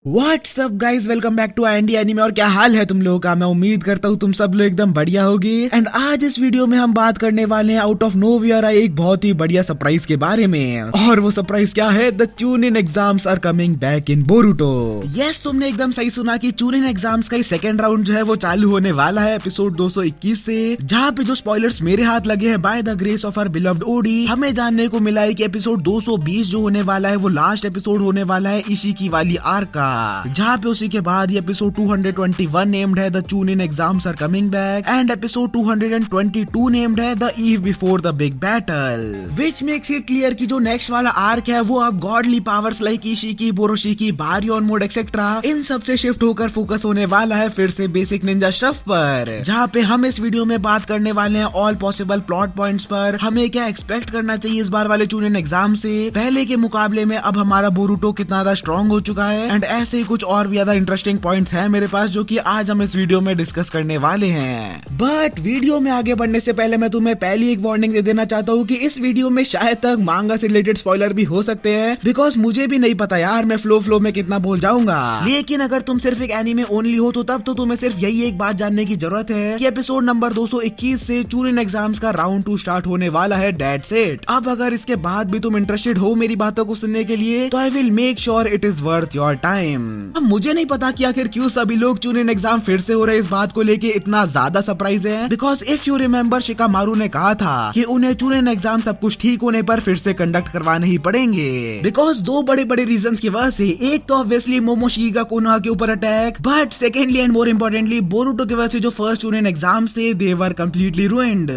WhatsApp guys, welcome back to IND anime. और क्या हाल है तुम लोगों का? मैं उम्मीद करता हूँ तुम सब लोग एकदम बढ़िया होगे। एंड आज इस वीडियो में हम बात करने वाले हैं आउट ऑफ नोवेयर आए एक बहुत ही बढ़िया सरप्राइज के बारे में। और वो सरप्राइज क्या है? The Chunin exams are coming back in Boruto. Yes, तुमने एकदम सही सुना कि चूनिन एग्जाम्स का सेकंड राउंड जो है वो चालू होने वाला है एपिसोड 221 से, जहाँ पे जो स्पॉयलर्स मेरे हाथ लगे हैं by the grace of our beloved OD, हमें जानने को मिला है कि एपिसोड 220 जो होने वाला है वो लास्ट एपिसोड होने वाला है इशिकी वाली आर्क का, जहाँ पे उसी के बाद ये एपिसोड 221 नेम्ड है the Chunin exams are coming back and episode 222 named है the eve before the big battle, which makes it clear कि जो नेक्स्ट वाला आर्क है वो अब godly powers like Ishiki, Boroshiki, Baryon mode etcetera इन सब से शिफ्ट होकर फोकस होने वाला है फिर से बेसिक निंजा स्टफ पर, जहाँ पे हम इस वीडियो में बात करने वाले हैं ऑल पॉसिबल प्लॉट पॉइंट्स पर। हमें क्या एक्सपेक्ट करना चाहिए इस बार वाले चूनिन एग्जाम से, पहले के मुकाबले में अब हमारा बोरुटो कितना ज्यादा स्ट्रॉन्ग हो चुका है, एंड ऐसे ही कुछ और भी ज्यादा इंटरेस्टिंग पॉइंट्स हैं मेरे पास जो कि आज हम इस वीडियो में डिस्कस करने वाले हैं। बट वीडियो में आगे बढ़ने से पहले मैं तुम्हें पहली एक वार्निंग दे देना चाहता हूँ कि इस वीडियो में शायद तक मांगा से रिलेटेड स्पॉइलर भी हो सकते हैं, बिकॉज मुझे भी नहीं पता यार मैं फ्लो में कितना बोल जाऊंगा। लेकिन अगर तुम सिर्फ एक एनीमे ओनली हो तो तब तो तुम्हें सिर्फ यही एक बात जानने की जरूरत है कि एपिसोड नंबर 221 से चूनिन एग्जाम्स का राउंड 2 स्टार्ट होने वाला है, दैट्स इट। अब अगर इसके बाद भी तुम इंटरेस्टेड हो मेरी बातों को सुनने के लिए तो I will make sure it is worth your time. मुझे नहीं पता कि आखिर क्यों सभी लोग चूनिन एग्जाम फिर से हो रहे इस बात को लेके इतना ज्यादा सरप्राइज है, because if you remember Shikamaru ने कहा था कि उन्हें चूनिन एग्जाम सब कुछ ठीक होने पर फिर से कंडक्ट करवाने ही पड़ेंगे, बिकॉज दो बड़े बड़े रीजन की वजह से। एक तो ऑब्वियसली मोमोशिकी कोनोहा के ऊपर attack, but secondly and more importantly Boruto की वजह से जो फर्स्ट चूनिन एग्जाम थे दे वर कम्प्लीटली रूइंड।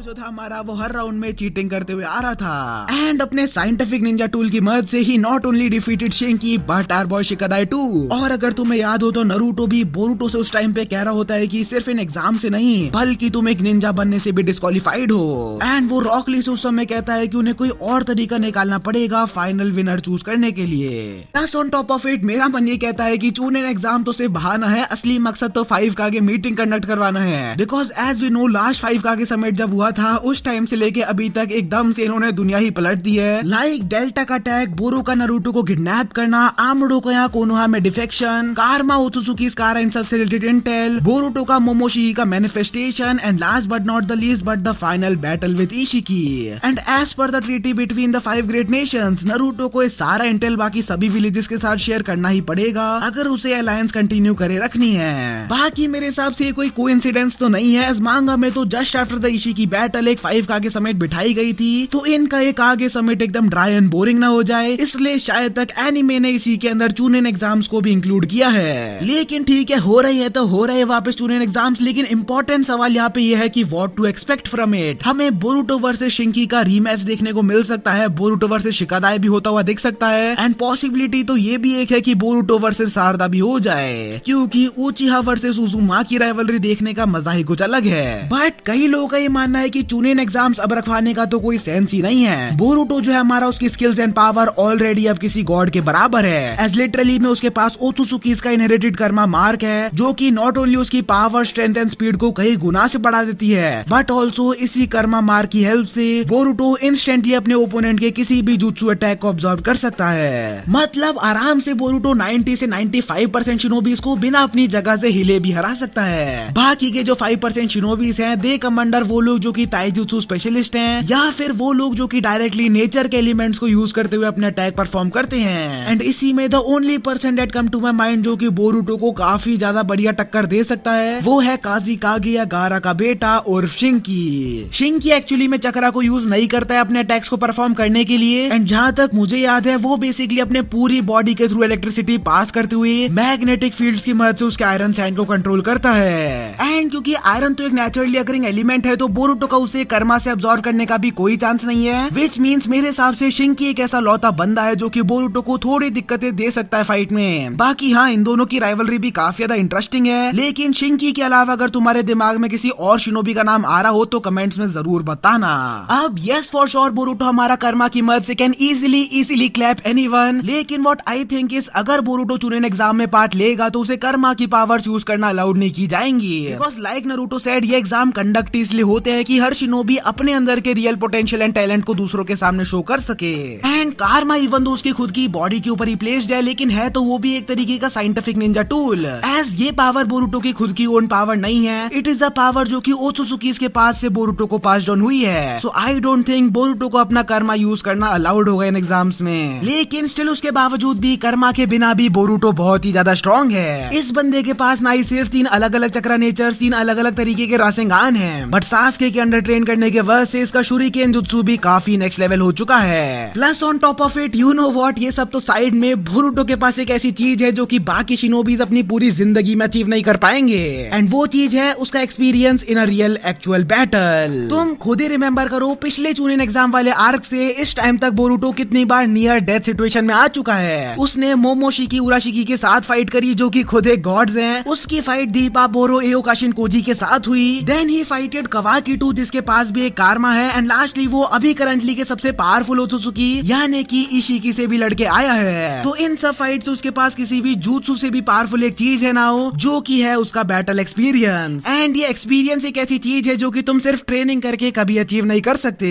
जो था हमारा वो हर राउंड में चीटिंग करते हुए आ रहा था, एंड अपने साइंटिफिक निंजा टूल की मदद से ही not only defeated Shinki but our boy Shikadai too. और अगर तुम्हें याद हो तो नरूटो भी बोरुटो से उस टाइम पे कह रहा होता है कि सिर्फ इन एग्जाम से नहीं बल्कि तुम एक निंजा बनने से भी डिस्क्वालीफाइड हो, एंड वो रॉकली से उस समय कहता है कि उन्हें कोई और तरीका निकालना पड़ेगा फाइनल विनर चूज करने के लिए। Plus on top of it मेरा मन ये कहता है कि चूनिन एग्जाम तो सिर्फ बहाना है, असली मकसद तो 5 का आगे मीटिंग कंडक्ट करवाना है, because as we know last 5 का आगे समिट जब हुआ था उस टाइम से लेके अभी तक एकदम से इन्होंने दुनिया ही पलट दी है। लाइक डेल्टा का अटैक, बोरो का नरूटो को किडनैप करना, आमडो का यहाँ कोनोहा में डिफेक्शन, कारमा ओत्सुकी कारा इन सब से रिलेटेड इंटेल, बोरुटो का मोमोशिकी का manifestation, and last but not the least but the final battle with Ishiki. And as per the treaty between the 5 great nations Naruto को सारा इंटेल बाकी सभी विलेजेस के साथ शेयर करना ही पड़ेगा अगर उसे अलायंस कंटिन्यू करे रखनी है। बाकी मेरे हिसाब से कोई कोइंसिडेंस तो नहीं है, इस मांगा में तो जस्ट आफ्टर द इशिकी बैटल एक 5 का आगे समिट बिठाई गई थी, तो इनका एक आगे समिट एकदम ड्राई एंड बोरिंग ना हो जाए, इसलिए शायद तक एनीमे ने इसी के अंदर चूनिन एग्जाम्स को भी इंक्लूड किया है। लेकिन ठीक है, हो रही है तो हो रहे वापस चूनिन एग्जाम्स, लेकिन इंपॉर्टेंट सवाल यहाँ पे ये है कि what to expect from it. हमें बोरुटो वर्सेस शिंकी का रीमैच देखने को मिल सकता है, बोरुटो वर्सेस शिकादाई भी होता हुआ दिख सकता है, एंड पॉसिबिलिटी तो ये भी एक है कि बोरुटो वर्सेस सारदा भी हो जाए, क्योंकि उचिहा वर्सेस उजुमा की राइवलरी देखने का मजा ही कुछ अलग है। बट कई लोगों का ये मानना है कि चूनिन एग्जाम्स अब रखवाने का तो कोई सेंस ही नहीं है। बोरुटो जो है हमारा उसकी स्किल्स एंड पावर ऑलरेडी अब किसी गॉड के बराबर है, एज लिटरली में उसके पास ओत्सुकी का इनहेरिटेड कर्मा मार्क है, जो कि नॉट ओनली उसकी पावर, स्ट्रेंथ एंड स्पीड को कई गुना से बढ़ा देती है, बट ऑल्सो इसी कर्मा मार्क की हेल्प से बोरुटो इंस्टेंटली अपने ओपोनेंट के किसी भी जुत्सु अटैक को ऑब्जर्व कर सकता है। मतलब आराम से बोरुटो 90 से 95% शिनोबीज को बिना अपनी जगह से हिले भी हरा सकता है। बाकी के जो 5% शिनोबीज हैं दे कमांडर वो लोग जो कि ताइजुत्सु स्पेशलिस्ट हैं, या फिर वो लोग जो कि डायरेक्टली नेचर के एलिमेंट्स को यूज करते हुए अपने अटैक परफॉर्म करते हैं। एंड इसी में the only person that come to my mind जो कि बोरुटो को काफी ज्यादा बढ़िया टक्कर दे सकता है वो है काज़िकागे या गारा का बेटा उर्फ शिंकी। शिंकी एक्चुअली में चक्रा को यूज नहीं करता है अपने अटैक्स को परफॉर्म करने के लिए, एंड जहाँ तक मुझे याद है वो बेसिकली अपने पूरी बॉडी के थ्रू इलेक्ट्रिसिटी पास करते हुए मैग्नेटिक फील्ड्स की मदद से उसके आयरन सैंड को कंट्रोल करता है। एंड क्योंकि आयरन तो एक नेचुरली अकरिंग एलिमेंट है तो बोरुटो का उसे कर्मा से अब्सॉर्ब करने का भी कोई चांस नहीं है, विच मीन्स मेरे हिसाब से शिंकी एक ऐसा लौता बंदा है जो कि बोरुटो को थोड़ी दिक्कतें दे सकता है फाइट में। बाकी हाँ, इन दोनों की राइवलरी भी काफी ज्यादा इंटरेस्टिंग है, लेकिन शिंकी के अलावा अगर तुम्हारे दिमाग में किसी और शिनोबी का नाम आ रहा हो तो कमेंट्स में जरूर बताना। अब यस फॉर श्योर बोरुटो हमारा कर्मा की मदद से कैन इजीली क्लैप एनीवन, लेकिन व्हाट आई थिंक इज अगर बोरुटो चूनिन एग्जाम में पार्ट लेगा तो उसे कर्मा की पावर्स यूज करना अलाउड नहीं की जाएंगी, बिकॉज लाइक नरूटो सेड ये एग्जाम कंडक्ट इसलिए होते हैं कि हर शिनोबी अपने अंदर के रियल पोटेंशियल एंड टैलेंट को दूसरों के सामने शो कर सके। एंड कारमा इवन दो उसकी खुद की बॉडी के ऊपर ही प्लेस्ड है, लेकिन है तो वो भी एक तरीके का साइंटिफिक निंजा टूल। एज ये पावर बोरुटो की खुद की ओन पावर नहीं है, इट इज द पावर जो कि ओत्सुजुकी के पास से बोरुटो को पास डाउन हुई है। सो आई डोंट थिंक बोरुटो को अपना कर्मा यूज करना अलाउड होगा इन एग्जाम्स में। लेकिन स्टिल उसके बावजूद भी कर्मा के बिना भी बोरुटो बहुत ही ज्यादा स्ट्रॉन्ग है। इस बंदे के पास ना ही सिर्फ 3 अलग अलग चक्रा नेचर, 3 अलग अलग तरीके के रासेंगान हैं, बट सास्के के अंडर ट्रेन करने के वजह से इसका शूरिकेन जुत्सु भी काफी नेक्स्ट लेवल हो चुका है। Plus on top of it you know what, ये सब तो साइड में, बोरुटो के पास एक ऐसी चीज है जो कि बाकी शिनोबीज अपनी पूरी जिंदगी में अचीव नहीं कर पाएंगे, एंड वो चीज है उसका experience in a real actual battle. तुम खुद ही रिमेम्बर करो पिछले चूनिन एग्जाम वाले आर्क से इस टाइम तक बोरुटो कितनी बार नियर डेथ सिचुएशन में आ चुका है। उसने मोमोशिकी उराशिकी के साथ फाइट करी जो कि खुद एक गॉड्स हैं, उसकी फाइट दीपा बोरो एओकाशिन कोजी के साथ हुई, देन ही फाइटेड कवाकी टू जिसके पास भी एक कारमा है, एंड लास्टली वो अभी करंटली के सबसे पावरफुल ओत्सुजुकी यानी कि इशिकी से भी लड़के आया है। तो इन सब फाइट से उसके पास किसी भी jutsu से भी पावरफुल एक चीज है ना हो, जो कि है उसका बैटल एक्सपीरियंस। एंड ये एक्सपीरियंस एक ऐसी चीज है जो कि तुम सिर्फ ट्रेनिंग करके कभी अचीव नहीं कर सकते।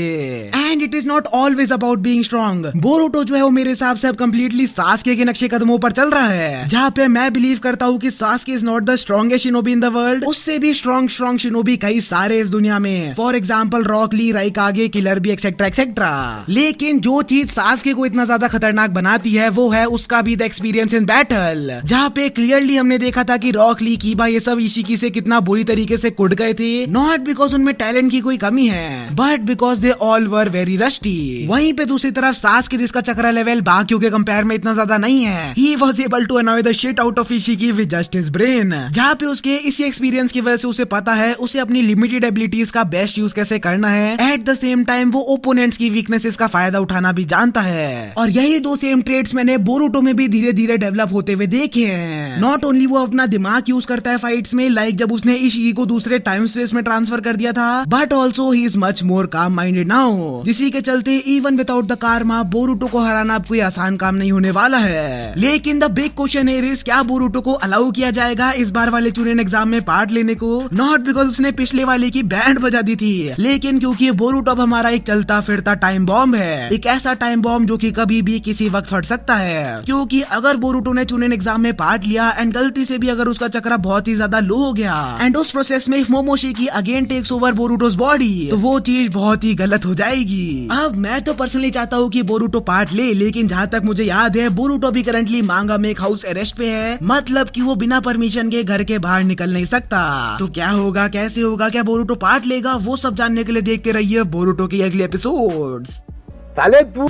And it is not always about being strong. Boruto जो है वो मेरे हिसाब से अब कम्प्लीटली सास्के के नक्शे कदमों पर चल रहा है, जहाँ पे मैं बिलीव करता हूँ कि Sasuke is not the strongest shinobi in the world, उससे भी स्ट्रॉन्ग शिनोबी कई सारे इस दुनिया में, for example Rock Lee, Raikage, Killer B etcetera etcetera. लेकिन जो चीज सास्के को इतना ज्यादा खतरनाक बनाती है वो है उसका भी द एक्सपीरियंस इन बैटल, जहाँ पे क्लियरली हमने देखा था कि रॉक ली, कीबा ये सब इशिकी से कितना बुरी तरीके से कुट गए थे, नॉट बिकॉज उनमें टैलेंट की कोई कमी है, but because they all were very rusty. वहीं पे दूसरी तरफ सास्के जिसका चक्रा लेवल बाकियों के कंपेयर में इतना ज्यादा नहीं है, he was able to annoy the shit out of Ishiki with just his brain, जहाँ पे उसके इसी एक्सपीरियंस की वजह से उसे पता है उसे अपनी लिमिटेड एबिलिटीज का बेस्ट यूज कैसे करना है। एट द सेम टाइम वो ओपोनेंट्स की वीकनेसेस का फायदा उठाना भी जानता है, और यही 2 सेम ट्रेड्स मैंने बोरुटो में भी धीरे धीरे डेवलप होते हुए देखे हैं। नॉट ओनली वो अपना दिमाग यूज करता है फाइट्स में, लाइक जब उसने इशिकी को दूसरे टाइम स्पेस में ट्रांसफर कर दिया था, but also he is much more काम माइंडेड नाउ, जिसी के चलते इवन विदाउट द कारमा बोरुटो को हराना अब कोई आसान काम नहीं होने वाला है। लेकिन the big question here is, क्या बोरुटो को अलाउ किया जाएगा इस बार वाले चूनिन एग्जाम में पार्ट लेने को? नॉट बिकॉज उसने पिछले वाले की बैंड बजा दी थी, लेकिन क्योंकि बोरुटो अब हमारा एक चलता फिरता टाइम बॉम्ब है, एक ऐसा टाइम बॉम्ब जो कि कभी भी किसी वक्त फट सकता है। क्योंकि अगर बोरुटो ने चूनिन एग्जाम में पार्ट लिया एंड गलती से भी अगर उसका चक्रा बहुत ही ज्यादा लो हो गया एंड उस प्रोसेस में Momoshiki again takes over Boruto's body, तो वो चीज बहुत ही गलत हो जाएगी। अब मैं तो पर्सनली चाहता हूँ कि बोरुटो पार्ट ले, लेकिन जहाँ तक मुझे याद है बोरुटो भी करंटली मांगा में एक हाउस अरेस्ट पे है, मतलब कि वो बिना परमिशन के घर के बाहर निकल नहीं सकता। तो क्या होगा, कैसे होगा, क्या बोरुटो पार्ट लेगा, वो सब जानने के लिए देखते रहिए बोरुटो के अगले एपिसोड्स।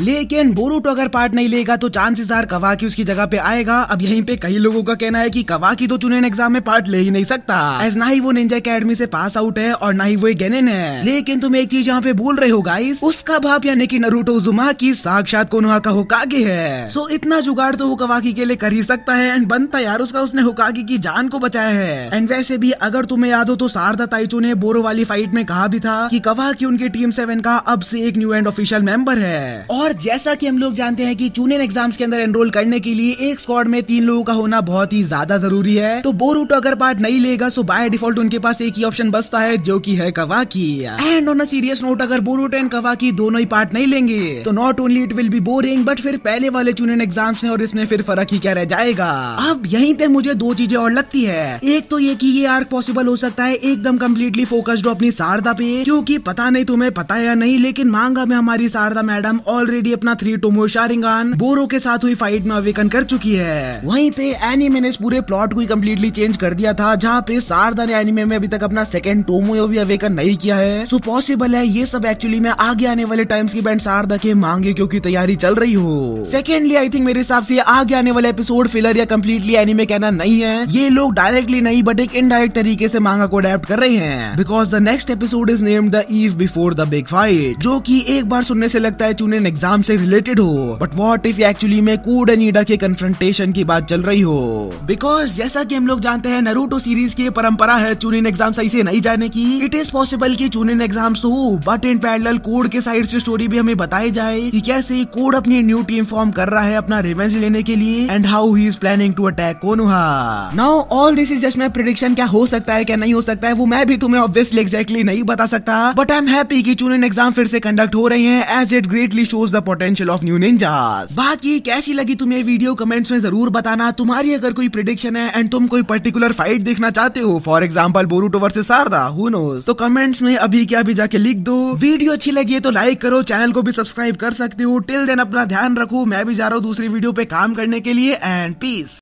लेकिन बोरुटो अगर पार्ट नहीं लेगा तो चांसेस आर कवाकी उसकी जगह पे आएगा। अब यहीं पे कई लोगों का कहना है कि कवाकी तो चूनिन एग्जाम में पार्ट ले ही नहीं सकता, एज ना ही वो निंजा एकेडमी से पास आउट है और ना ही वो गेनिन है। लेकिन तुम एक चीज यहाँ पे भूल रहे हो गाइस, उसका बाप यानी कि नारुतो उज़ुमाकी साक्षात कोनोहा का होकागे है। सो इतना जुगाड़ तो वो कवाकी के लिए कर ही सकता है, एंड बनता यार उसका, उसने होकागे की जान को बचाया है। एंड वैसे भी अगर तुम्हें याद हो तो सारदा ताइचो ने बोरो वाली फाइट में कहा भी था कि कवाकी उनकी टीम 7 का अब से एक न्यू एंड ऑफिशियल मेंबर है। और जैसा कि हम लोग जानते हैं कि चूनिन एग्जाम्स के अंदर एनरोल करने के लिए एक स्क्वाड में 3 लोगों का होना बहुत ही ज्यादा जरूरी है। तो बोरुटो अगर पार्ट नहीं लेगा सो बाय डिफॉल्ट उनके पास एक ही ऑप्शन बचता है जो कि है Kawaki. And on a serious note, अगर बोरुटो एंड कवाकी दोनों ही पार्ट नहीं लेंगे तो not only it will be boring, but फिर पहले वाले चूनिन एग्जाम्स में और इसमें फिर फर्क ही क्या रह जाएगा। अब यहीं पे मुझे 2 चीजें और लगती है। एक तो ये कि ये आर्क पॉसिबल हो सकता है एकदम कम्प्लीटली फोकस्ड हो अपनी सारदा पे, क्योंकि पता नहीं तुम्हें पता है या नहीं, लेकिन मांगा में हमारी सारदा मैडम ऑलरेडी अपना 3 टोमो शारिंगान बोरो के साथ हुई फाइट में अवेकन कर चुकी है। वहीं पे एनिमे ने इस पूरे प्लॉट को कम्प्लीटली चेंज कर दिया था, जहाँ पे सारदा ने एनिमे में अभी तक अपना 2nd टोमो भी अवेकन नहीं किया है। सो पॉसिबल है ये सब एक्चुअली में आगे आने वाले टाइम्स की बैंड सारदा के मांगे क्योंकि तैयारी चल रही हो। सेकेंडली आई थिंक मेरे हिसाब से आगे आने वाले एपिसोड फिलर या कम्प्लीटली एनिमे कहना नहीं है, ये लोग डायरेक्टली नहीं बट एक इनडायरेक्ट तरीके से मांगा को अडेप्ट कर रहे हैं, because the next episode is named the eve before the big fight, जो कि एक बार सुनने से लगता है है चूनिन एग्जाम से रिलेटेड हो, बट व्हाट इफ एक्चुअली में कूड एंड ईडा के कन्फ्रंटेशन की बात चल रही हो। बिकॉज जैसा कि हम लोग जानते हैं नारुतो सीरीज की परंपरा है चूनिन एग्जाम सही से नहीं जाने की। इट इज पॉसिबल कि चूनिन एग्जाम्स हो, बट इन पैरेलल कोड के साइड से स्टोरी भी हमें बताई जाए कि कैसे कोड अपनी न्यू टीम फॉर्म कर रहा है अपना रिवेंज लेने के लिए and how he is planning to attack Konoha. Now all this is just my prediction. क्या हो सकता है क्या नहीं हो सकता है वो मैं भी तुम्हें ऑब्वियसली एग्जैक्टली नहीं बता सकता, बट आई एम हैप्पी कि चूनिन एग्जाम फिर से कंडक्ट हो रही हैं as it greatly shows the potential of new ninjas. बाकी कैसी लगी तुम्हें वीडियो कमेंट्स में जरूर बताना। तुम्हारी अगर कोई प्रेडिक्शन है एंड तुम कोई पर्टिकुलर फाइट देखना चाहते हो, for example Boruto versus Sarada, who knows, तो कमेंट्स में अभी के अभी जाके लिख दो। वीडियो अच्छी लगी है तो लाइक करो, चैनल को भी सब्सक्राइब कर सकते हो। टिल देन अपना ध्यान रखो, मैं भी जा रहा हूँ दूसरी वीडियो पे काम करने के लिए एंड पीस।